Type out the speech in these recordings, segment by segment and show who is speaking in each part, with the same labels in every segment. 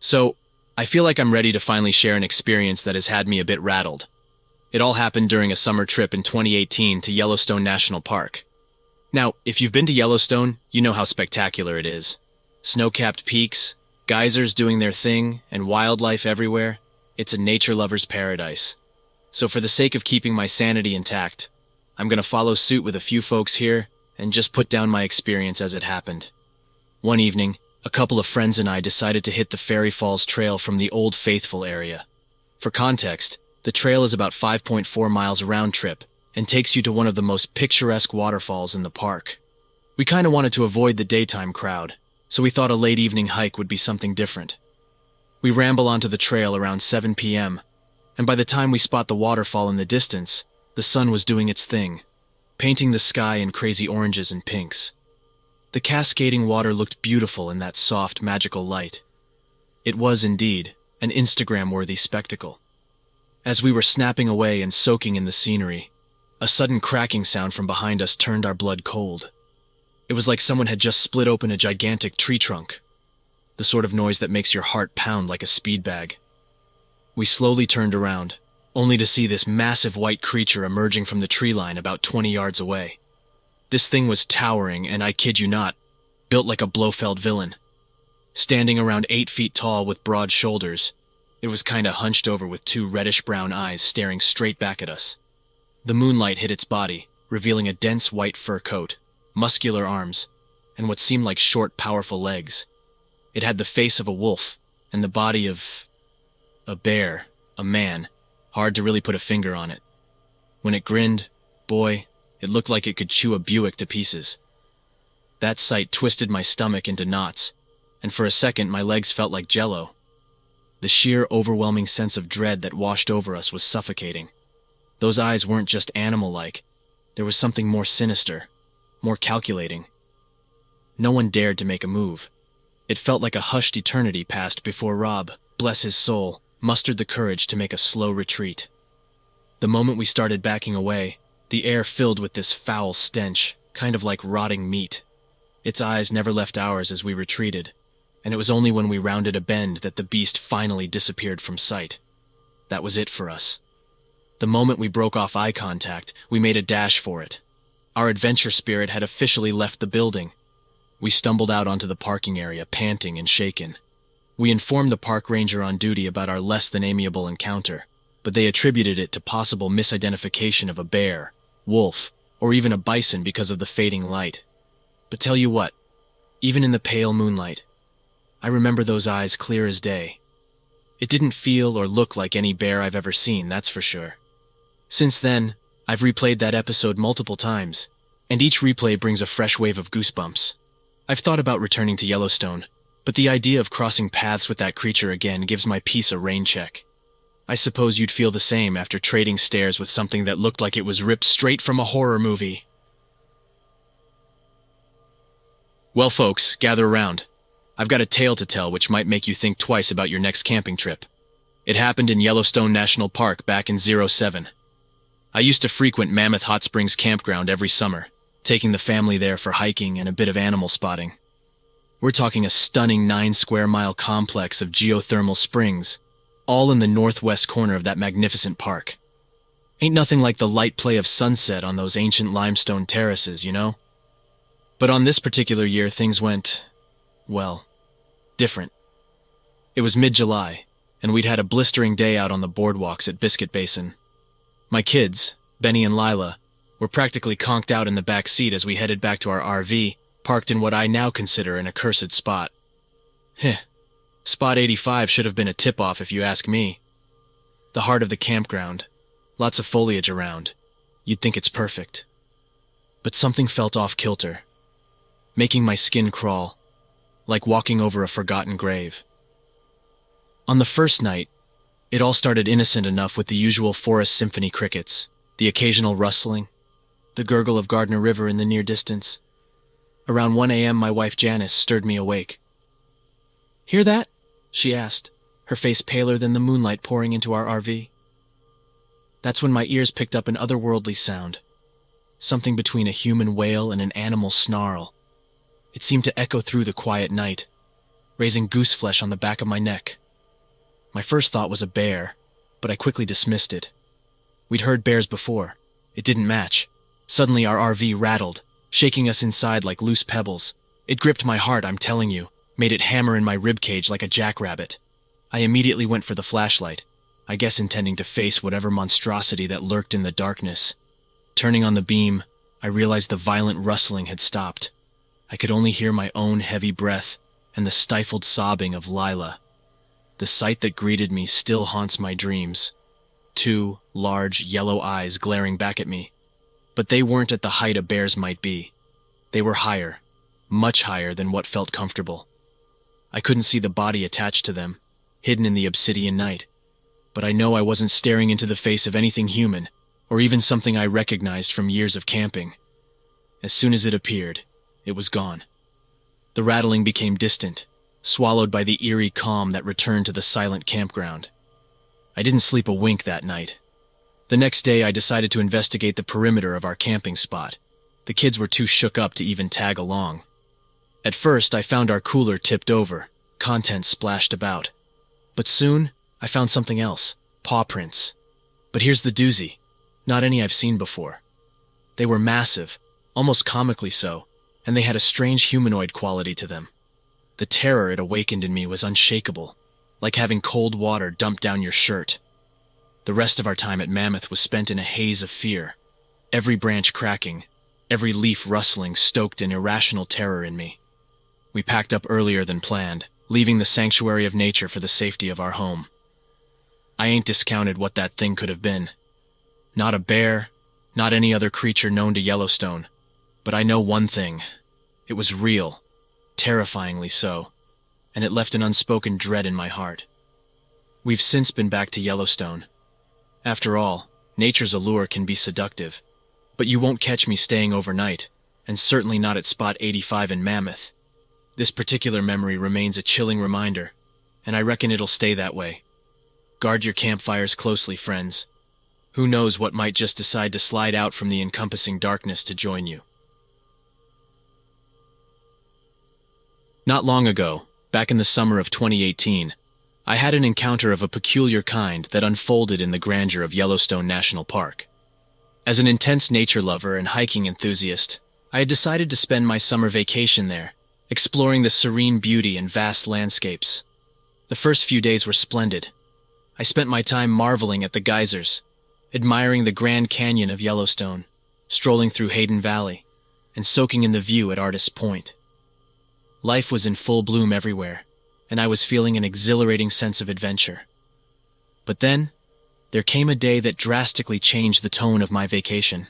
Speaker 1: So, I feel like I'm ready to finally share an experience that has had me a bit rattled. It all happened during a summer trip in 2018 to Yellowstone National Park. Now, if you've been to Yellowstone, you know how spectacular it is. Snow-capped peaks, geysers doing their thing, and wildlife everywhere. It's a nature lover's paradise. So for the sake of keeping my sanity intact, I'm going to follow suit with a few folks here and just put down my experience as it happened. One evening, a couple of friends and I decided to hit the Fairy Falls Trail from the Old Faithful area. For context, the trail is about 5.4 miles round trip and takes you to one of the most picturesque waterfalls in the park. We kind of wanted to avoid the daytime crowd, so we thought a late evening hike would be something different. We ramble onto the trail around 7 p.m., and by the time we spot the waterfall in the distance, the sun was doing its thing, painting the sky in crazy oranges and pinks. The cascading water looked beautiful in that soft, magical light. It was, indeed, an Instagram-worthy spectacle. As we were snapping away and soaking in the scenery, a sudden cracking sound from behind us turned our blood cold. It was like someone had just split open a gigantic tree trunk, the sort of noise that makes your heart pound like a speed bag. We slowly turned around, only to see this massive white creature emerging from the tree line about 20 yards away. This thing was towering and, I kid you not, built like a Blofeld villain. Standing around 8 feet tall with broad shoulders, it was kinda hunched over with two reddish-brown eyes staring straight back at us. The moonlight hit its body, revealing a dense white fur coat, muscular arms, and what seemed like short, powerful legs. It had the face of a wolf and the body of a bear, a man. Hard to really put a finger on it. When it grinned, boy, it looked like it could chew a Buick to pieces. That sight twisted my stomach into knots, and for a second my legs felt like jello. The sheer, overwhelming sense of dread that washed over us was suffocating. Those eyes weren't just animal-like. There was something more sinister, more calculating. No one dared to make a move. It felt like a hushed eternity passed before Rob, bless his soul, mustered the courage to make a slow retreat. The moment we started backing away, the air filled with this foul stench, kind of like rotting meat. Its eyes never left ours as we retreated, and it was only when we rounded a bend that the beast finally disappeared from sight. That was it for us. The moment we broke off eye contact, we made a dash for it. Our adventure spirit had officially left the building. We stumbled out onto the parking area, panting and shaken. We informed the park ranger on duty about our less than amiable encounter, but they attributed it to possible misidentification of a bear, wolf, or even a bison because of the fading light. But tell you what, even in the pale moonlight, I remember those eyes clear as day. It didn't feel or look like any bear I've ever seen, that's for sure. Since then, I've replayed that episode multiple times, and each replay brings a fresh wave of goosebumps. I've thought about returning to Yellowstone, but the idea of crossing paths with that creature again gives my peace a rain check. I suppose you'd feel the same after trading stares with something that looked like it was ripped straight from a horror movie. Well, folks, gather around. I've got a tale to tell which might make you think twice about your next camping trip. It happened in Yellowstone National Park back in '07. I used to frequent Mammoth Hot Springs Campground every summer, taking the family there for hiking and a bit of animal spotting. We're talking a stunning 9-square-mile complex of geothermal springs, all in the northwest corner of that magnificent park. Ain't nothing like the light play of sunset on those ancient limestone terraces, you know? But on this particular year, things went, well, different. It was mid-July, and we'd had a blistering day out on the boardwalks at Biscuit Basin. My kids, Benny and Lila, were practically conked out in the back seat as we headed back to our RV, parked in what I now consider an accursed spot. Spot 85 should have been a tip-off if you ask me. The heart of the campground, lots of foliage around. You'd think it's perfect. But something felt off-kilter, making my skin crawl, like walking over a forgotten grave. On the first night, it all started innocent enough with the usual forest symphony crickets, the occasional rustling, the gurgle of Gardner River in the near distance. Around 1 a.m., my wife Janice stirred me awake. "Hear that?" she asked, her face paler than the moonlight pouring into our RV. That's when my ears picked up an otherworldly sound, something between a human wail and an animal snarl. It seemed to echo through the quiet night, raising goose flesh on the back of my neck. My first thought was a bear, but I quickly dismissed it. We'd heard bears before. It didn't match. Suddenly our RV rattled, shaking us inside like loose pebbles. It gripped my heart, I'm telling you, made it hammer in my ribcage like a jackrabbit. I immediately went for the flashlight, I guess intending to face whatever monstrosity that lurked in the darkness. Turning on the beam, I realized the violent rustling had stopped. I could only hear my own heavy breath and the stifled sobbing of Lila. The sight that greeted me still haunts my dreams. 2 large, yellow eyes glaring back at me. But they weren't at the height a bear's might be. They were higher, much higher than what felt comfortable. I couldn't see the body attached to them, hidden in the obsidian night. But I know I wasn't staring into the face of anything human, or even something I recognized from years of camping. As soon as it appeared, it was gone. The rattling became distant, swallowed by the eerie calm that returned to the silent campground. I didn't sleep a wink that night. The next day, I decided to investigate the perimeter of our camping spot. The kids were too shook up to even tag along. At first, I found our cooler tipped over, contents splashed about. But soon, I found something else, paw prints. But here's the doozy, not any I've seen before. They were massive, almost comically so, and they had a strange humanoid quality to them. The terror it awakened in me was unshakable, like having cold water dumped down your shirt. The rest of our time at Mammoth was spent in a haze of fear, every branch cracking, every leaf rustling stoked an irrational terror in me. We packed up earlier than planned, leaving the sanctuary of nature for the safety of our home. I ain't discounted what that thing could have been. Not a bear, not any other creature known to Yellowstone. But I know one thing. It was real, terrifyingly so, and it left an unspoken dread in my heart. We've since been back to Yellowstone. After all, nature's allure can be seductive, but you won't catch me staying overnight, and certainly not at Spot 85 in Mammoth. This particular memory remains a chilling reminder, and I reckon it'll stay that way. Guard your campfires closely, friends. Who knows what might just decide to slide out from the encompassing darkness to join you. Not long ago, back in the summer of 2018, I had an encounter of a peculiar kind that unfolded in the grandeur of Yellowstone National Park. As an intense nature lover and hiking enthusiast, I had decided to spend my summer vacation there, exploring the serene beauty and vast landscapes. The first few days were splendid. I spent my time marveling at the geysers, admiring the Grand Canyon of Yellowstone, strolling through Hayden Valley, and soaking in the view at Artist's Point. Life was in full bloom everywhere, and I was feeling an exhilarating sense of adventure. But then, there came a day that drastically changed the tone of my vacation.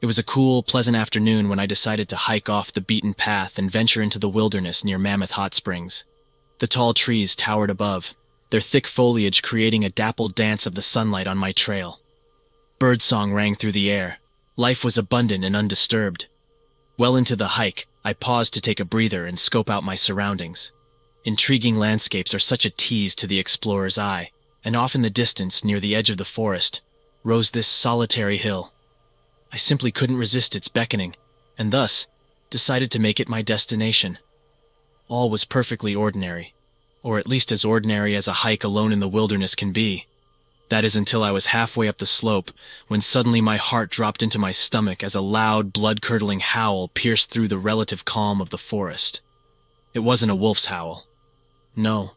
Speaker 1: It was a cool, pleasant afternoon when I decided to hike off the beaten path and venture into the wilderness near Mammoth Hot Springs. The tall trees towered above, their thick foliage creating a dappled dance of the sunlight on my trail. Birdsong rang through the air. Life was abundant and undisturbed. Well into the hike, I paused to take a breather and scope out my surroundings. Intriguing landscapes are such a tease to the explorer's eye, and off in the distance, near the edge of the forest, rose this solitary hill. I simply couldn't resist its beckoning, and thus decided to make it my destination. All was perfectly ordinary, or at least as ordinary as a hike alone in the wilderness can be. That is until I was halfway up the slope, when suddenly my heart dropped into my stomach as a loud, blood-curdling howl pierced through the relative calm of the forest. It wasn't a wolf's howl. No.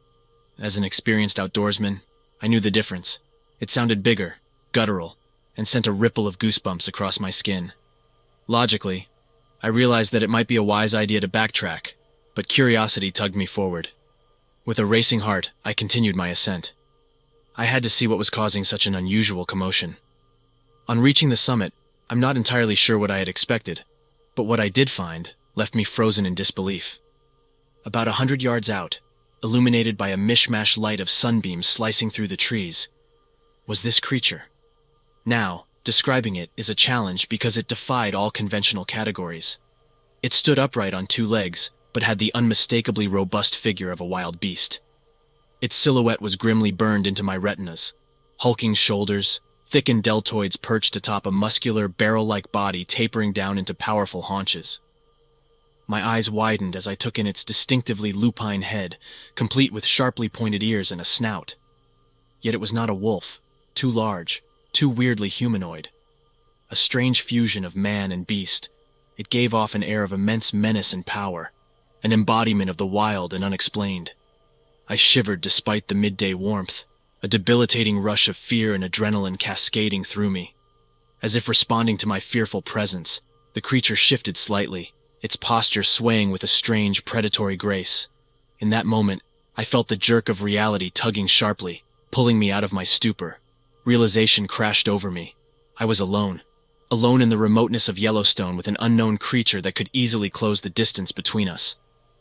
Speaker 1: As an experienced outdoorsman, I knew the difference. It sounded bigger, guttural, and sent a ripple of goosebumps across my skin. Logically, I realized that it might be a wise idea to backtrack, but curiosity tugged me forward. With a racing heart, I continued my ascent. I had to see what was causing such an unusual commotion. On reaching the summit, I'm not entirely sure what I had expected, but what I did find left me frozen in disbelief. About 100 yards out, illuminated by a mishmash light of sunbeams slicing through the trees, was this creature. Now, describing it is a challenge because it defied all conventional categories. It stood upright on 2 legs, but had the unmistakably robust figure of a wild beast. Its silhouette was grimly burned into my retinas. Hulking shoulders, thickened deltoids perched atop a muscular, barrel-like body tapering down into powerful haunches. My eyes widened as I took in its distinctively lupine head, complete with sharply pointed ears and a snout. Yet it was not a wolf, too large, too weirdly humanoid. A strange fusion of man and beast, it gave off an air of immense menace and power, an embodiment of the wild and unexplained. I shivered despite the midday warmth, a debilitating rush of fear and adrenaline cascading through me. As if responding to my fearful presence, the creature shifted slightly, its posture swaying with a strange, predatory grace. In that moment, I felt the jerk of reality tugging sharply, pulling me out of my stupor. Realization crashed over me. I was alone. Alone in the remoteness of Yellowstone with an unknown creature that could easily close the distance between us.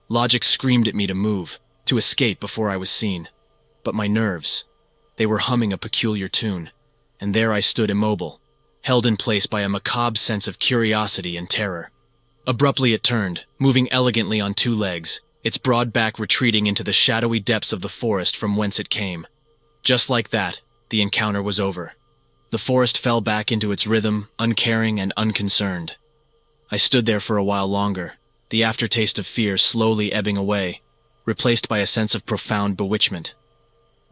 Speaker 1: Logic screamed at me to move, to escape before I was seen. But my nerves, they were humming a peculiar tune, and there I stood immobile, held in place by a macabre sense of curiosity and terror. Abruptly it turned, moving elegantly on two legs, its broad back retreating into the shadowy depths of the forest from whence it came. Just like that, the encounter was over. The forest fell back into its rhythm, uncaring and unconcerned. I stood there for a while longer, the aftertaste of fear slowly ebbing away, replaced by a sense of profound bewitchment.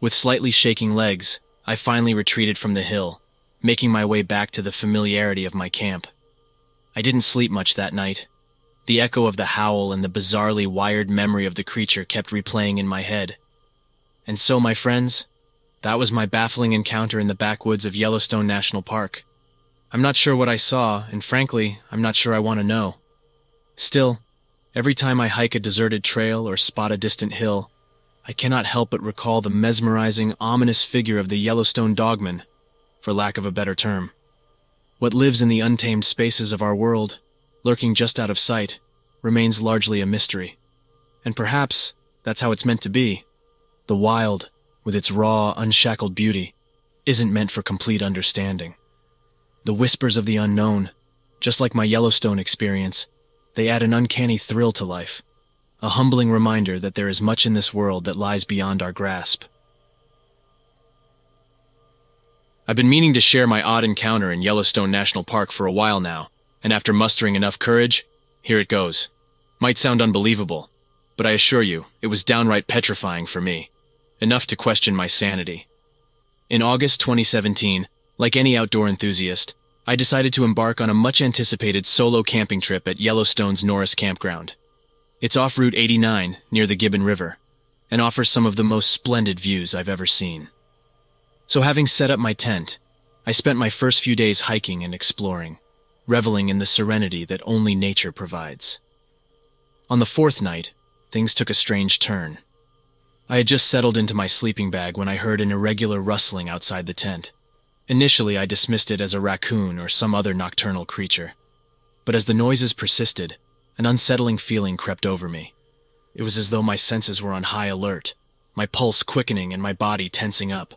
Speaker 1: With slightly shaking legs, I finally retreated from the hill, making my way back to the familiarity of my camp. I didn't sleep much that night. The echo of the howl and the bizarrely wired memory of the creature kept replaying in my head. And so, my friends, that was my baffling encounter in the backwoods of Yellowstone National Park. I'm not sure what I saw, and frankly, I'm not sure I want to know. Still, every time I hike a deserted trail or spot a distant hill, I cannot help but recall the mesmerizing, ominous figure of the Yellowstone dogman, for lack of a better term. What lives in the untamed spaces of our world, lurking just out of sight, remains largely a mystery. And perhaps that's how it's meant to be. The wild, with its raw, unshackled beauty, isn't meant for complete understanding. The whispers of the unknown, just like my Yellowstone experience, they add an uncanny thrill to life, a humbling reminder that there is much in this world that lies beyond our grasp. I've been meaning to share my odd encounter in Yellowstone National Park for a while now, and after mustering enough courage, here it goes. Might sound unbelievable, but I assure you, it was downright petrifying for me. Enough to question my sanity. In August 2017, like any outdoor enthusiast, I decided to embark on a much-anticipated solo camping trip at Yellowstone's Norris Campground. It's off Route 89, near the Gibbon River, and offers some of the most splendid views I've ever seen. So having set up my tent, I spent my first few days hiking and exploring, reveling in the serenity that only nature provides. On the fourth night, things took a strange turn. I had just settled into my sleeping bag when I heard an irregular rustling outside the tent. Initially, I dismissed it as a raccoon or some other nocturnal creature. But as the noises persisted, an unsettling feeling crept over me. It was as though my senses were on high alert, my pulse quickening and my body tensing up.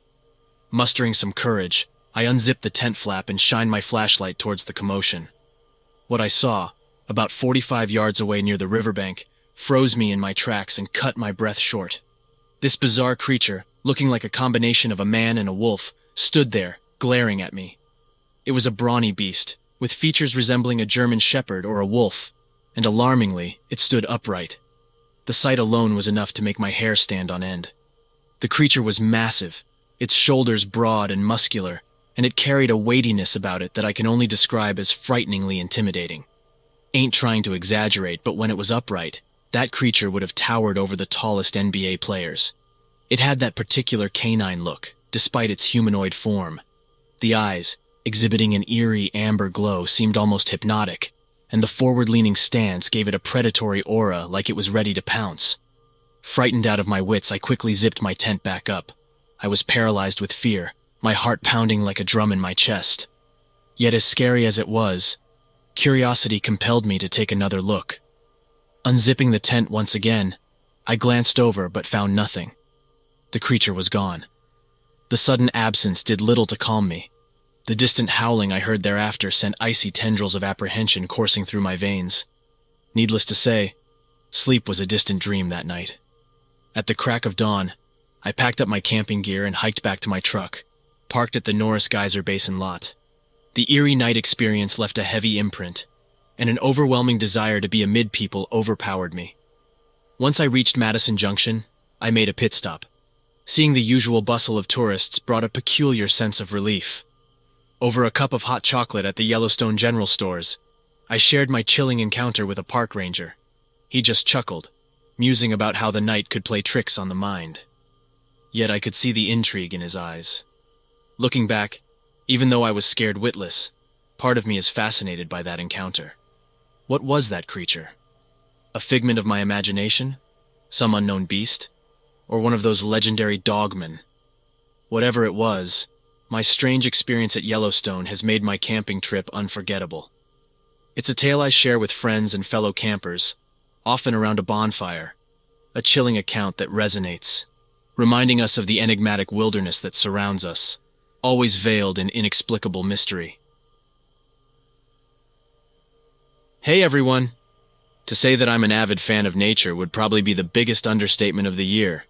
Speaker 1: Mustering some courage, I unzipped the tent flap and shined my flashlight towards the commotion. What I saw, about 45 yards away near the riverbank, froze me in my tracks and cut my breath short. This bizarre creature, looking like a combination of a man and a wolf, stood there, glaring at me. It was a brawny beast, with features resembling a German shepherd or a wolf, and alarmingly, it stood upright. The sight alone was enough to make my hair stand on end. The creature was massive, its shoulders broad and muscular, and it carried a weightiness about it that I can only describe as frighteningly intimidating. Ain't trying to exaggerate, but when it was upright, that creature would have towered over the tallest NBA players. It had that particular canine look, despite its humanoid form. The eyes, exhibiting an eerie amber glow, seemed almost hypnotic, and the forward-leaning stance gave it a predatory aura like it was ready to pounce. Frightened out of my wits, I quickly zipped my tent back up. I was paralyzed with fear, my heart pounding like a drum in my chest. Yet as scary as it was, curiosity compelled me to take another look. Unzipping the tent once again, I glanced over but found nothing. The creature was gone. The sudden absence did little to calm me. The distant howling I heard thereafter sent icy tendrils of apprehension coursing through my veins. Needless to say, sleep was a distant dream that night. At the crack of dawn, I packed up my camping gear and hiked back to my truck, parked at the Norris Geyser Basin lot. The eerie night experience left a heavy imprint. and an overwhelming desire to be amid people overpowered me. Once I reached Madison Junction, I made a pit stop. Seeing the usual bustle of tourists brought a peculiar sense of relief. Over a cup of hot chocolate at the Yellowstone General Stores, I shared my chilling encounter with a park ranger. He just chuckled, musing about how the night could play tricks on the mind. Yet I could see the intrigue in his eyes. Looking back, even though I was scared witless, part of me is fascinated by that encounter. What was that creature? A figment of my imagination? Some unknown beast? Or one of those legendary dogmen? Whatever it was, my strange experience at Yellowstone has made my camping trip unforgettable. It's a tale I share with friends and fellow campers, often around a bonfire, a chilling account that resonates, reminding us of the enigmatic wilderness that surrounds us, always veiled in inexplicable mystery. Hey everyone! To say that I'm an avid fan of nature would probably be the biggest understatement of the year.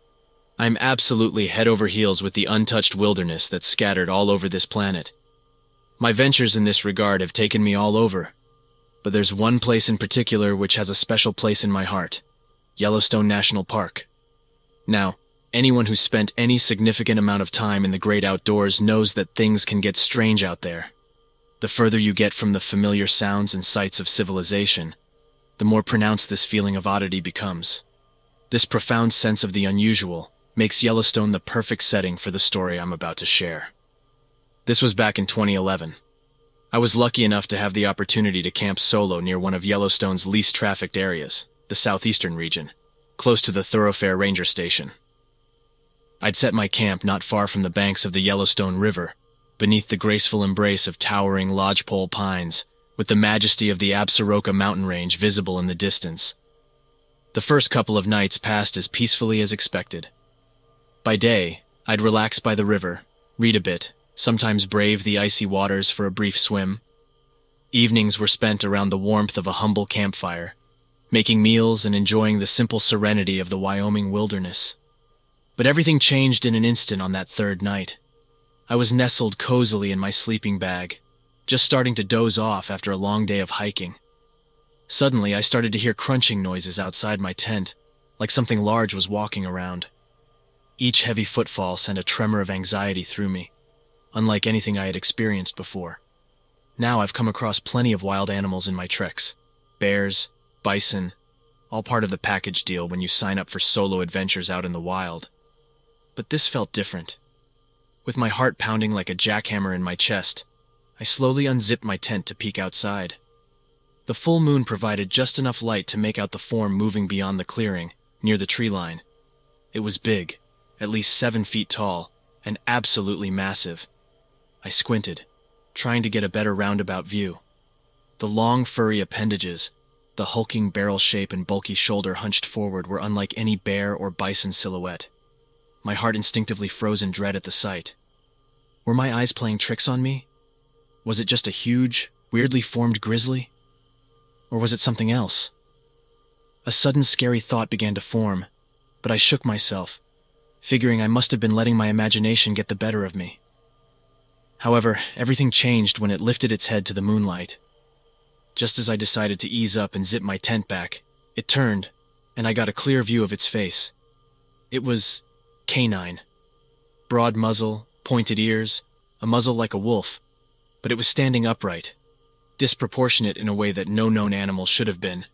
Speaker 1: I'm absolutely head over heels with the untouched wilderness that's scattered all over this planet. My ventures in this regard have taken me all over, but there's one place in particular which has a special place in my heart: Yellowstone National Park. Now, anyone who's spent any significant amount of time in the great outdoors knows that things can get strange out there. The further you get from the familiar sounds and sights of civilization, the more pronounced this feeling of oddity becomes. This profound sense of the unusual makes Yellowstone the perfect setting for the story I'm about to share. This was back in 2011. I was lucky enough to have the opportunity to camp solo near one of Yellowstone's least trafficked areas, the southeastern region, close to the Thoroughfare Ranger Station. I'd set my camp not far from the banks of the Yellowstone River, beneath the graceful embrace of towering lodgepole pines, with the majesty of the Absaroka mountain range visible in the distance. The first couple of nights passed as peacefully as expected. By day, I'd relax by the river, read a bit, sometimes brave the icy waters for a brief swim. Evenings were spent around the warmth of a humble campfire, making meals and enjoying the simple serenity of the Wyoming wilderness. But everything changed in an instant on that third night. I was nestled cozily in my sleeping bag, just starting to doze off after a long day of hiking. Suddenly, I started to hear crunching noises outside my tent, like something large was walking around. Each heavy footfall sent a tremor of anxiety through me, unlike anything I had experienced before. Now I've come across plenty of wild animals in my treks: bears, bison, all part of the package deal when you sign up for solo adventures out in the wild. But this felt different. With my heart pounding like a jackhammer in my chest, I slowly unzipped my tent to peek outside. The full moon provided just enough light to make out the form moving beyond the clearing, near the tree line. It was big, at least 7 feet tall, and absolutely massive. I squinted, trying to get a better roundabout view. The long, furry appendages, the hulking barrel shape and bulky shoulder hunched forward were unlike any bear or bison silhouette. My heart instinctively froze in dread at the sight. Were my eyes playing tricks on me? Was it just a huge, weirdly formed grizzly? Or was it something else? A sudden scary thought began to form, but I shook myself, figuring I must have been letting my imagination get the better of me. However, everything changed when it lifted its head to the moonlight. Just as I decided to ease up and zip my tent back, it turned, and I got a clear view of its face. It was canine. Broad muzzle, pointed ears, a muzzle like a wolf, but it was standing upright, disproportionate in a way that no known animal should have been.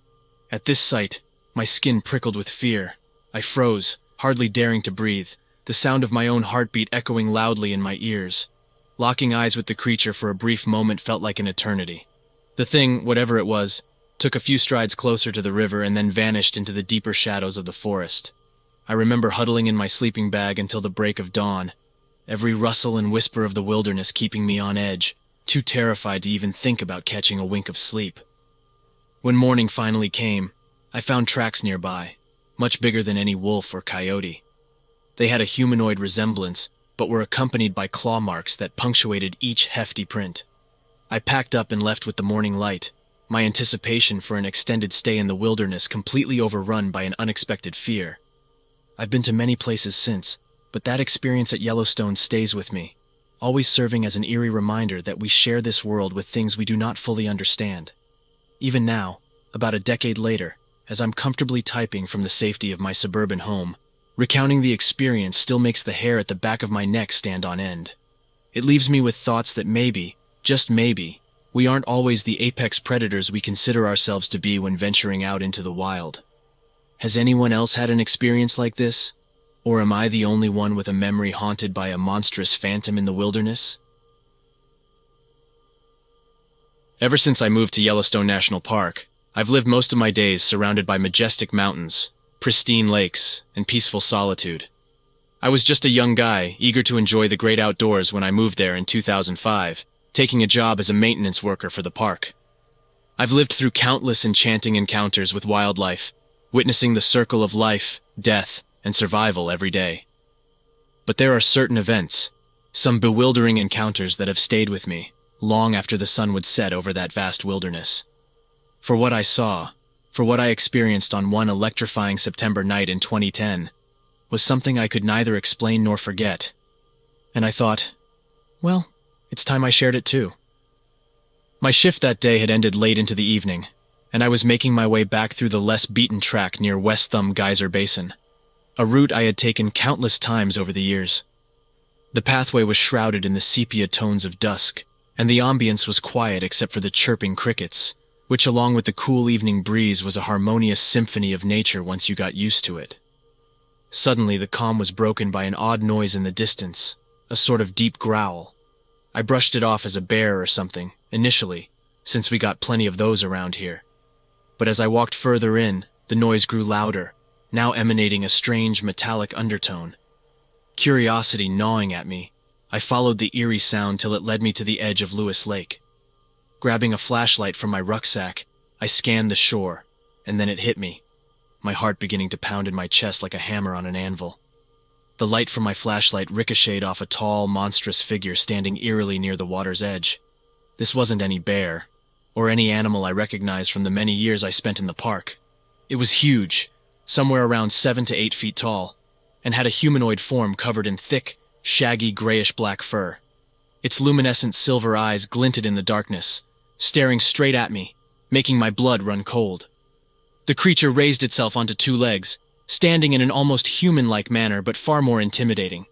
Speaker 1: At this sight, my skin prickled with fear. I froze, hardly daring to breathe, the sound of my own heartbeat echoing loudly in my ears. Locking eyes with the creature for a brief moment felt like an eternity. The thing, whatever it was, took a few strides closer to the river and then vanished into the deeper shadows of the forest. I remember huddling in my sleeping bag until the break of dawn, every rustle and whisper of the wilderness keeping me on edge, too terrified to even think about catching a wink of sleep. When morning finally came, I found tracks nearby, much bigger than any wolf or coyote. They had a humanoid resemblance, but were accompanied by claw marks that punctuated each hefty print. I packed up and left with the morning light, my anticipation for an extended stay in the wilderness completely overrun by an unexpected fear. I've been to many places since, but that experience at Yellowstone stays with me, always serving as an eerie reminder that we share this world with things we do not fully understand. even now, about a decade later, as I'm comfortably typing from the safety of my suburban home, recounting the experience still makes the hair at the back of my neck stand on end. It leaves me with thoughts that maybe, just maybe, we aren't always the apex predators we consider ourselves to be when venturing out into the wild. Has anyone else had an experience like this? Or am I the only one with a memory haunted by a monstrous phantom in the wilderness? Ever since I moved to Yellowstone National Park, I've lived most of my days surrounded by majestic mountains, pristine lakes, and peaceful solitude. I was just a young guy, eager to enjoy the great outdoors when I moved there in 2005, taking a job as a maintenance worker for the park. I've lived through countless enchanting encounters with wildlife, witnessing the circle of life, death, and survival every day. But there are certain events, some bewildering encounters that have stayed with me, long after the sun would set over that vast wilderness. For what I saw, for what I experienced on one electrifying September night in 2010, was something I could neither explain nor forget. And I thought, well, it's time I shared it too. My shift that day had ended late into the evening, and I was making my way back through the less beaten track near West Thumb Geyser Basin, a route I had taken countless times over the years. The pathway was shrouded in the sepia tones of dusk, and the ambience was quiet except for the chirping crickets, which along with the cool evening breeze was a harmonious symphony of nature once you got used to it. Suddenly the calm was broken by an odd noise in the distance, a sort of deep growl. I brushed it off as a bear or something, initially, since we got plenty of those around here. But as I walked further in, the noise grew louder, now emanating a strange metallic undertone. Curiosity gnawing at me, I followed the eerie sound till it led me to the edge of Lewis Lake. Grabbing a flashlight from my rucksack, I scanned the shore, and then it hit me, my heart beginning to pound in my chest like a hammer on an anvil. The light from my flashlight ricocheted off a tall, monstrous figure standing eerily near the water's edge. This wasn't any bear, or any animal I recognized from the many years I spent in the park. It was huge, somewhere around 7 to 8 feet tall, and had a humanoid form covered in thick, shaggy grayish-black fur. Its luminescent silver eyes glinted in the darkness, staring straight at me, making my blood run cold. The creature raised itself onto 2 legs, standing in an almost human-like manner but far more intimidating.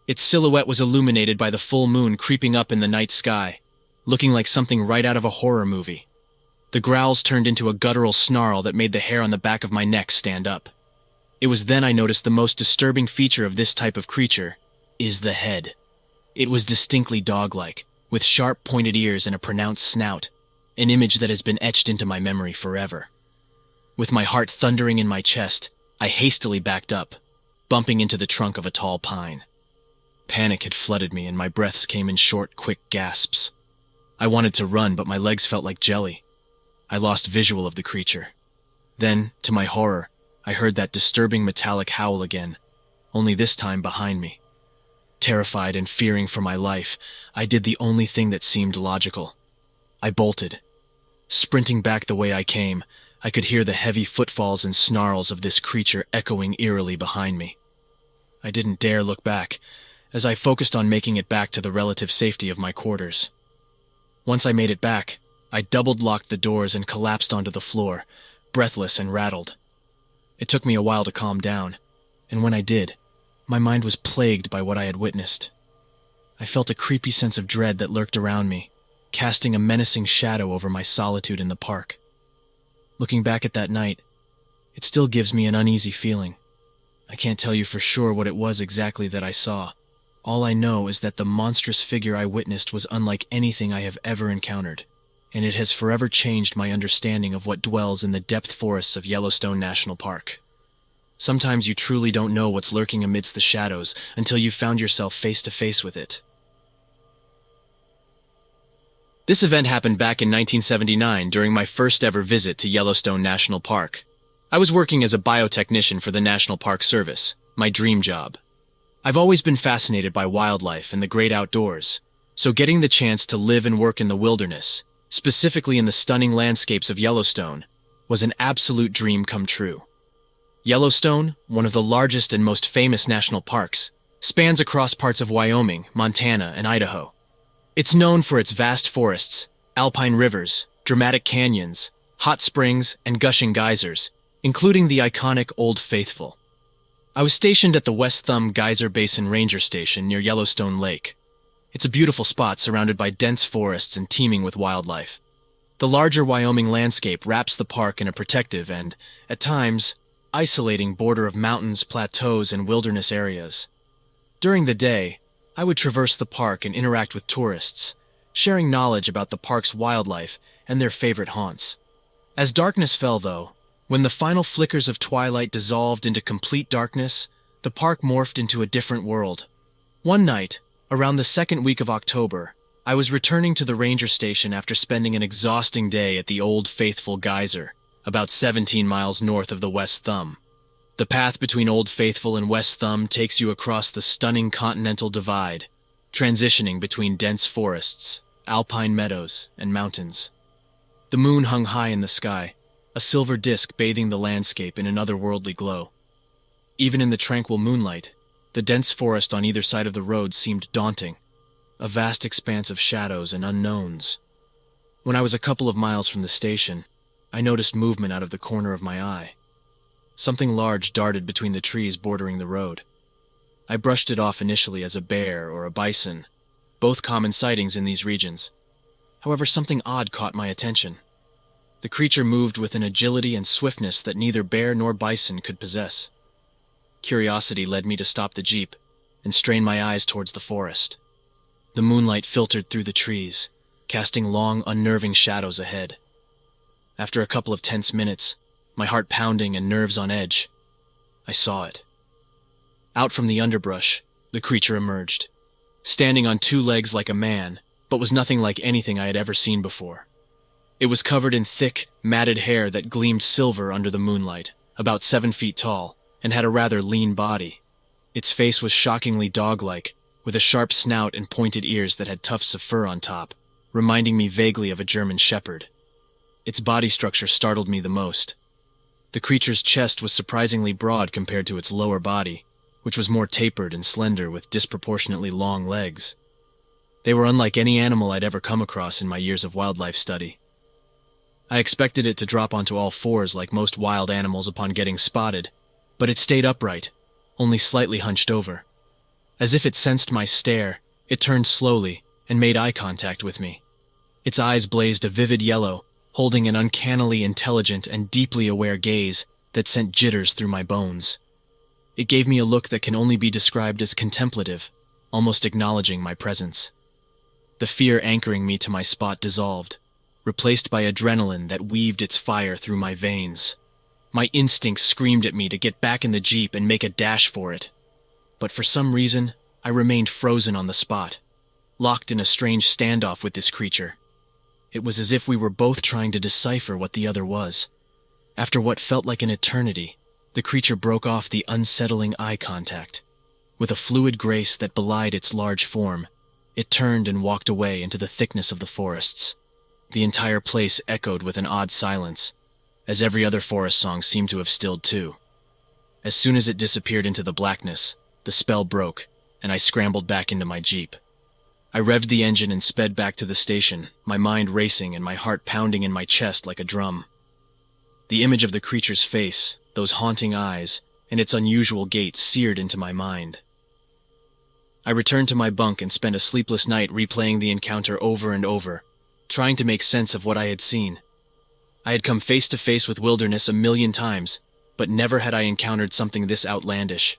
Speaker 1: Its silhouette was illuminated by the full moon creeping up in the night sky, looking like something right out of a horror movie. The growls turned into a guttural snarl that made the hair on the back of my neck stand up. It was then I noticed the most disturbing feature of this type of creature is the head. It was distinctly dog-like, with sharp pointed ears and a pronounced snout, an image that has been etched into my memory forever. With my heart thundering in my chest, I hastily backed up, bumping into the trunk of a tall pine. Panic had flooded me and my breaths came in short, quick gasps. I wanted to run, but my legs felt like jelly. I lost visual of the creature. Then, to my horror, I heard that disturbing metallic howl again, only this time behind me. Terrified and fearing for my life, I did the only thing that seemed logical. I bolted. Sprinting back the way I came, I could hear the heavy footfalls and snarls of this creature echoing eerily behind me. I didn't dare look back, as I focused on making it back to the relative safety of my quarters. Once I made it back, I double-locked the doors and collapsed onto the floor, breathless and rattled. It took me a while to calm down, and when I did, my mind was plagued by what I had witnessed. I felt a creepy sense of dread that lurked around me, casting a menacing shadow over my solitude in the park. Looking back at that night, it still gives me an uneasy feeling. I can't tell you for sure what it was exactly that I saw. All I know is that the monstrous figure I witnessed was unlike anything I have ever encountered, and it has forever changed my understanding of what dwells in the depth forests of Yellowstone National Park. Sometimes you truly don't know what's lurking amidst the shadows until you've found yourself face to face with it. This event happened back in 1979 during my first ever visit to Yellowstone National Park. I was working as a biotechnician for the National Park Service, my dream job. I've always been fascinated by wildlife and the great outdoors, so getting the chance to live and work in the wilderness, specifically in the stunning landscapes of Yellowstone, was an absolute dream come true. Yellowstone, one of the largest and most famous national parks, spans across parts of Wyoming, Montana, and Idaho. It's known for its vast forests, alpine rivers, dramatic canyons, hot springs, and gushing geysers, including the iconic Old Faithful. I was stationed at the West Thumb Geyser Basin Ranger Station near Yellowstone Lake. It's a beautiful spot surrounded by dense forests and teeming with wildlife. The larger Wyoming landscape wraps the park in a protective and, at times, isolating border of mountains, plateaus, and wilderness areas. During the day, I would traverse the park and interact with tourists, sharing knowledge about the park's wildlife and their favorite haunts. As darkness fell, though, when the final flickers of twilight dissolved into complete darkness, the park morphed into a different world. One night, around the second week of October, I was returning to the ranger station after spending an exhausting day at the Old Faithful Geyser, about 17 miles north of the West Thumb. The path between Old Faithful and West Thumb takes you across the stunning Continental Divide, transitioning between dense forests, alpine meadows, and mountains. The moon hung high in the sky, a silver disk bathing the landscape in an otherworldly glow. Even in the tranquil moonlight, the dense forest on either side of the road seemed daunting, a vast expanse of shadows and unknowns. When I was a couple of miles from the station, I noticed movement out of the corner of my eye. Something large darted between the trees bordering the road. I brushed it off initially as a bear or a bison, both common sightings in these regions. However, something odd caught my attention. The creature moved with an agility and swiftness that neither bear nor bison could possess. Curiosity led me to stop the jeep and strain my eyes towards the forest. The moonlight filtered through the trees, casting long, unnerving shadows ahead. After a couple of tense minutes, my heart pounding and nerves on edge, I saw it. Out from the underbrush, the creature emerged, standing on two legs like a man, but was nothing like anything I had ever seen before. It was covered in thick, matted hair that gleamed silver under the moonlight, about 7 feet tall, and had a rather lean body. Its face was shockingly dog-like, with a sharp snout and pointed ears that had tufts of fur on top, reminding me vaguely of a German shepherd. Its body structure startled me the most. The creature's chest was surprisingly broad compared to its lower body, which was more tapered and slender with disproportionately long legs. They were unlike any animal I'd ever come across in my years of wildlife study. I expected it to drop onto all fours like most wild animals upon getting spotted, but it stayed upright, only slightly hunched over. As if it sensed my stare, it turned slowly and made eye contact with me. Its eyes blazed a vivid yellow, holding an uncannily intelligent and deeply aware gaze that sent jitters through my bones. It gave me a look that can only be described as contemplative, almost acknowledging my presence. The fear anchoring me to my spot dissolved, replaced by adrenaline that weaved its fire through my veins. My instincts screamed at me to get back in the jeep and make a dash for it. But for some reason, I remained frozen on the spot, locked in a strange standoff with this creature. It was as if we were both trying to decipher what the other was. After what felt like an eternity, the creature broke off the unsettling eye contact. With a fluid grace that belied its large form, it turned and walked away into the thickness of the forests. The entire place echoed with an odd silence, as every other forest song seemed to have stilled too. As soon as it disappeared into the blackness, the spell broke, and I scrambled back into my jeep. I revved the engine and sped back to the station, my mind racing and my heart pounding in my chest like a drum. The image of the creature's face, those haunting eyes, and its unusual gait seared into my mind. I returned to my bunk and spent a sleepless night replaying the encounter over and over, trying to make sense of what I had seen. I had come face to face with wilderness 1,000,000 times, but never had I encountered something this outlandish.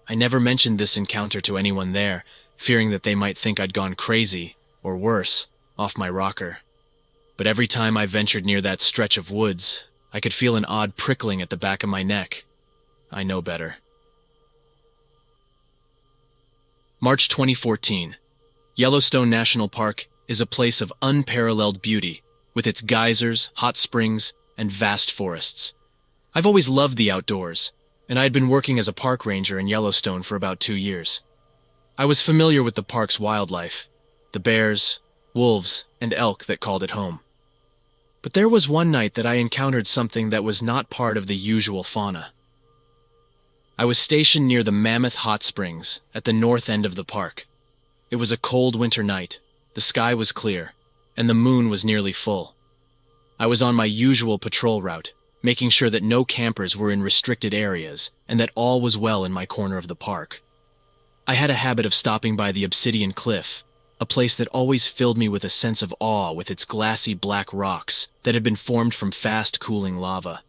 Speaker 1: I never mentioned this encounter to anyone there, fearing that they might think I'd gone crazy, or worse, off my rocker. But every time I ventured near that stretch of woods, I could feel an odd prickling at the back of my neck. I know better. March 2014. Yellowstone National Park is a place of unparalleled beauty, with its geysers, hot springs, and vast forests. I've always loved the outdoors, and I had been working as a park ranger in Yellowstone for about 2 years. I was familiar with the park's wildlife, the bears, wolves, and elk that called it home. But there was one night that I encountered something that was not part of the usual fauna. I was stationed near the Mammoth Hot Springs at the north end of the park. It was a cold winter night, the sky was clear, and the moon was nearly full. I was on my usual patrol route, making sure that no campers were in restricted areas and that all was well in my corner of the park. I had a habit of stopping by the Obsidian Cliff, a place that always filled me with a sense of awe with its glassy black rocks that had been formed from fast-cooling lava.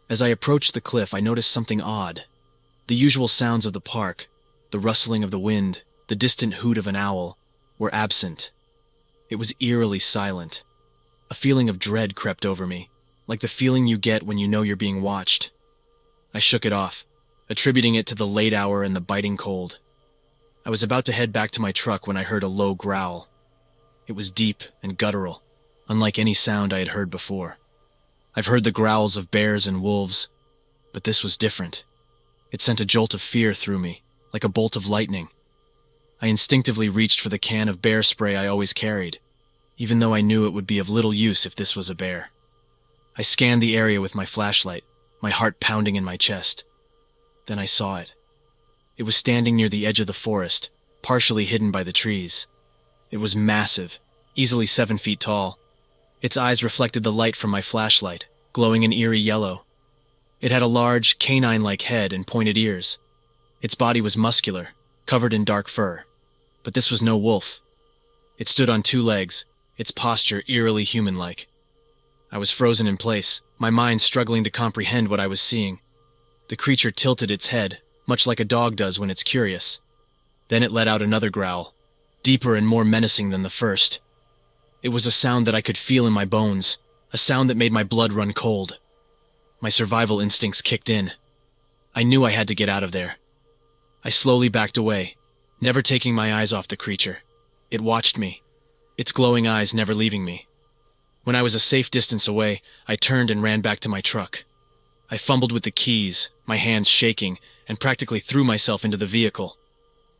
Speaker 1: As I approached the cliff, I noticed something odd. The usual sounds of the park, the rustling of the wind, the distant hoot of an owl, were absent. It was eerily silent. A feeling of dread crept over me, like the feeling you get when you know you're being watched. I shook it off, attributing it to the late hour and the biting cold. I was about to head back to my truck when I heard a low growl. It was deep and guttural, unlike any sound I had heard before. I've heard the growls of bears and wolves, but this was different. It sent a jolt of fear through me, like a bolt of lightning. I instinctively reached for the can of bear spray I always carried, even though I knew it would be of little use if this was a bear. I scanned the area with my flashlight, my heart pounding in my chest. Then I saw it. It was standing near the edge of the forest, partially hidden by the trees. It was massive, easily 7 feet tall. Its eyes reflected the light from my flashlight, glowing an eerie yellow. It had a large, canine-like head and pointed ears. Its body was muscular, covered in dark fur. But this was no wolf. It stood on 2 legs, its posture eerily human-like. I was frozen in place, my mind struggling to comprehend what I was seeing. The creature tilted its head, much like a dog does when it's curious. Then it let out another growl, deeper and more menacing than the first. It was a sound that I could feel in my bones, a sound that made my blood run cold. My survival instincts kicked in. I knew I had to get out of there. I slowly backed away, never taking my eyes off the creature. It watched me, its glowing eyes never leaving me. When I was a safe distance away, I turned and ran back to my truck. I fumbled with the keys, my hands shaking, and practically threw myself into the vehicle.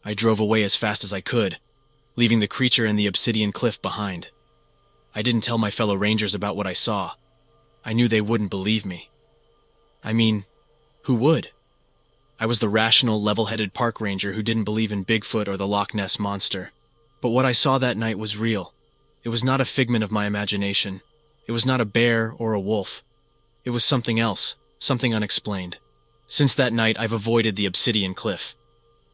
Speaker 1: I drove away as fast as I could, leaving the creature and the Obsidian Cliff behind. I didn't tell my fellow rangers about what I saw. I knew they wouldn't believe me. I mean, who would? I was the rational, level-headed park ranger who didn't believe in Bigfoot or the Loch Ness Monster. But what I saw that night was real. It was not a figment of my imagination. It was not a bear or a wolf. It was something else, something unexplained. Since that night, I've avoided the Obsidian Cliff.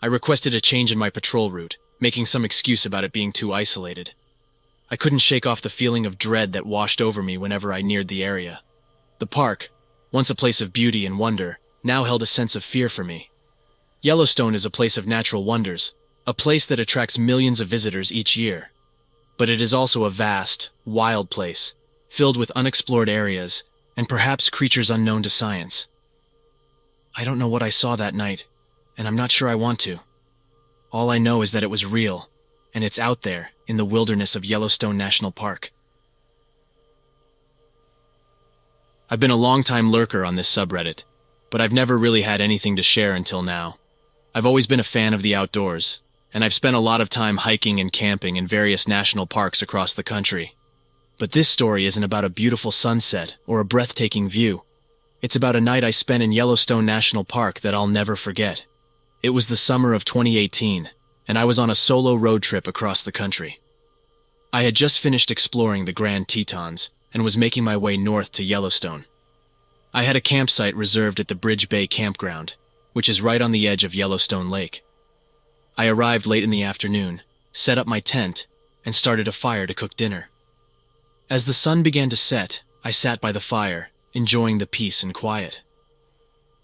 Speaker 1: I requested a change in my patrol route, making some excuse about it being too isolated. I couldn't shake off the feeling of dread that washed over me whenever I neared the area. The park, once a place of beauty and wonder, now held a sense of fear for me. Yellowstone is a place of natural wonders, a place that attracts millions of visitors each year. But it is also a vast, wild place, filled with unexplored areas, and perhaps creatures unknown to science. I don't know what I saw that night, and I'm not sure I want to. All I know is that it was real, and it's out there, in the wilderness of Yellowstone National Park. I've been a long-time lurker on this subreddit, but I've never really had anything to share until now. I've always been a fan of the outdoors, and I've spent a lot of time hiking and camping in various national parks across the country. But this story isn't about a beautiful sunset or a breathtaking view. It's about a night I spent in Yellowstone National Park that I'll never forget. It was the summer of 2018, and I was on a solo road trip across the country. I had just finished exploring the Grand Tetons and was making my way north to Yellowstone. I had a campsite reserved at the Bridge Bay Campground, which is right on the edge of Yellowstone Lake. I arrived late in the afternoon, set up my tent, and started a fire to cook dinner. As the sun began to set, I sat by the fire, enjoying the peace and quiet.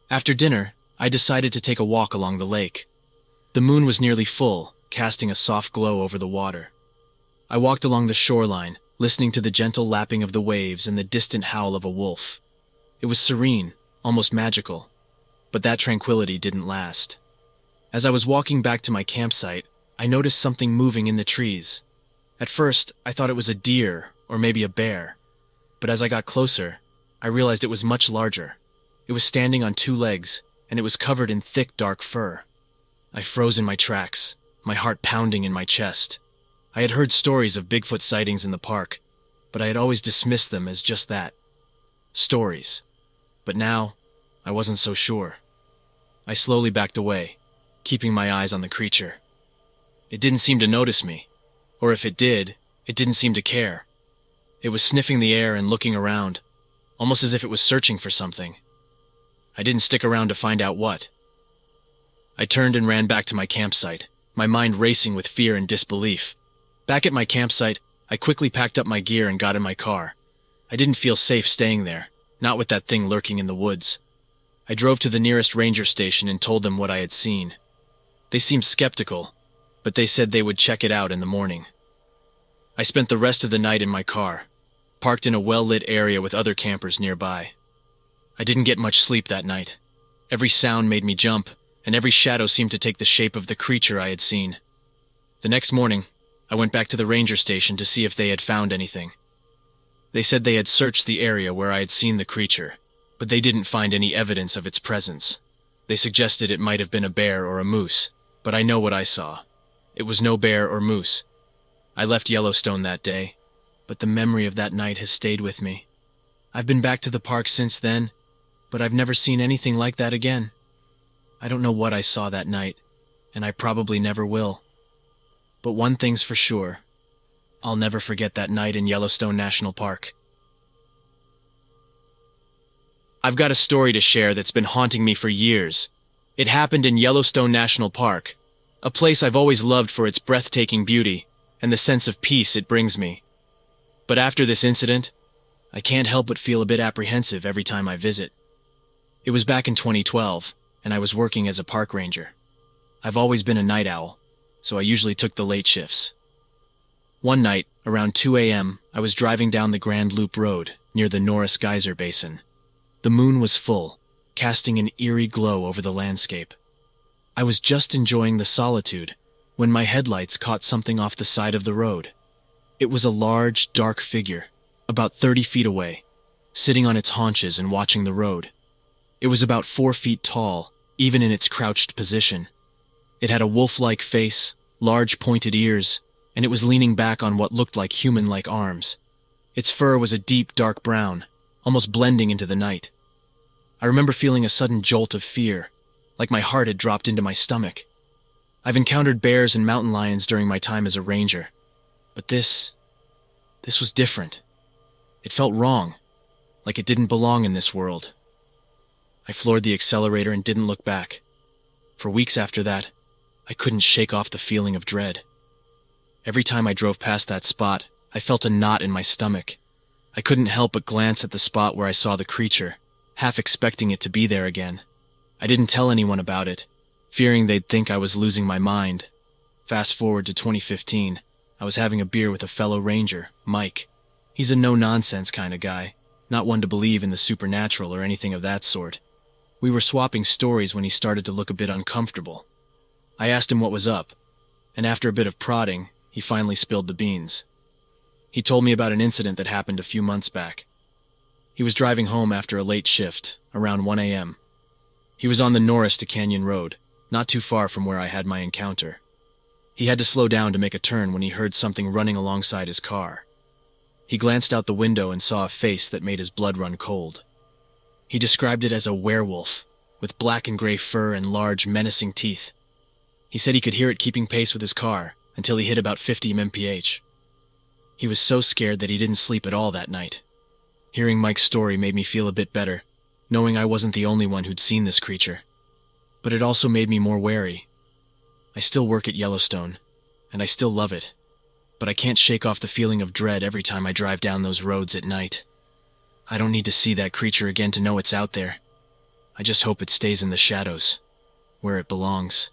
Speaker 1: After dinner, I decided to take a walk along the lake. The moon was nearly full, casting a soft glow over the water. I walked along the shoreline, listening to the gentle lapping of the waves and the distant howl of a wolf. It was serene, almost magical, but that tranquility didn't last. As I was walking back to my campsite, I noticed something moving in the trees. At first, I thought it was a deer or maybe a bear, but as I got closer, I realized it was much larger. It was standing on 2 legs, and it was covered in thick, dark fur. I froze in my tracks, my heart pounding in my chest. I had heard stories of Bigfoot sightings in the park, but I had always dismissed them as just that. Stories. But now, I wasn't so sure. I slowly backed away, keeping my eyes on the creature. It didn't seem to notice me, or if it did, it didn't seem to care. It was sniffing the air and looking around, almost as if it was searching for something. I didn't stick around to find out what. I turned and ran back to my campsite, my mind racing with fear and disbelief. Back at my campsite, I quickly packed up my gear and got in my car. I didn't feel safe staying there, not with that thing lurking in the woods. I drove to the nearest ranger station and told them what I had seen. They seemed skeptical, but they said they would check it out in the morning. I spent the rest of the night in my car, parked in a well-lit area with other campers nearby. I didn't get much sleep that night. Every sound made me jump, and every shadow seemed to take the shape of the creature I had seen. The next morning, I went back to the ranger station to see if they had found anything. They said they had searched the area where I had seen the creature, but they didn't find any evidence of its presence. They suggested it might have been a bear or a moose, but I know what I saw. It was no bear or moose. I left Yellowstone that day, but the memory of that night has stayed with me. I've been back to the park since then, but I've never seen anything like that again. I don't know what I saw that night, and I probably never will. But one thing's for sure, I'll never forget that night in Yellowstone National Park. I've got a story to share that's been haunting me for years. It happened in Yellowstone National Park, a place I've always loved for its breathtaking beauty and the sense of peace it brings me. But after this incident, I can't help but feel a bit apprehensive every time I visit. It was back in 2012, and I was working as a park ranger. I've always been a night owl, so I usually took the late shifts. One night, around 2 a.m., I was driving down the Grand Loop Road near the Norris Geyser Basin. The moon was full, casting an eerie glow over the landscape. I was just enjoying the solitude when my headlights caught something off the side of the road. It was a large, dark figure, about 30 feet away, sitting on its haunches and watching the road. It was about 4 feet tall, even in its crouched position. It had a wolf-like face, large pointed ears, and it was leaning back on what looked like human-like arms. Its fur was a deep, dark brown, almost blending into the night. I remember feeling a sudden jolt of fear, like my heart had dropped into my stomach. I've encountered bears and mountain lions during my time as a ranger, but this was different. It felt wrong, like it didn't belong in this world. I floored the accelerator and didn't look back. For weeks after that, I couldn't shake off the feeling of dread. Every time I drove past that spot, I felt a knot in my stomach. I couldn't help but glance at the spot where I saw the creature, half expecting it to be there again. I didn't tell anyone about it, fearing they'd think I was losing my mind. Fast forward to 2015, I was having a beer with a fellow ranger, Mike. He's a no-nonsense kind of guy, not one to believe in the supernatural or anything of that sort. We were swapping stories when he started to look a bit uncomfortable. I asked him what was up, and after a bit of prodding, he finally spilled the beans. He told me about an incident that happened a few months back. He was driving home after a late shift, around 1 a.m. He was on the Norris to Canyon Road, not too far from where I had my encounter. He had to slow down to make a turn when he heard something running alongside his car. He glanced out the window and saw a face that made his blood run cold. He described it as a werewolf, with black and gray fur and large, menacing teeth. He said he could hear it keeping pace with his car until he hit about 50 mph. He was so scared that he didn't sleep at all that night. Hearing Mike's story made me feel a bit better, knowing I wasn't the only one who'd seen this creature. But it also made me more wary. I still work at Yellowstone, and I still love it, but I can't shake off the feeling of dread every time I drive down those roads at night. I don't need to see that creature again to know it's out there. I just hope it stays in the shadows, where it belongs.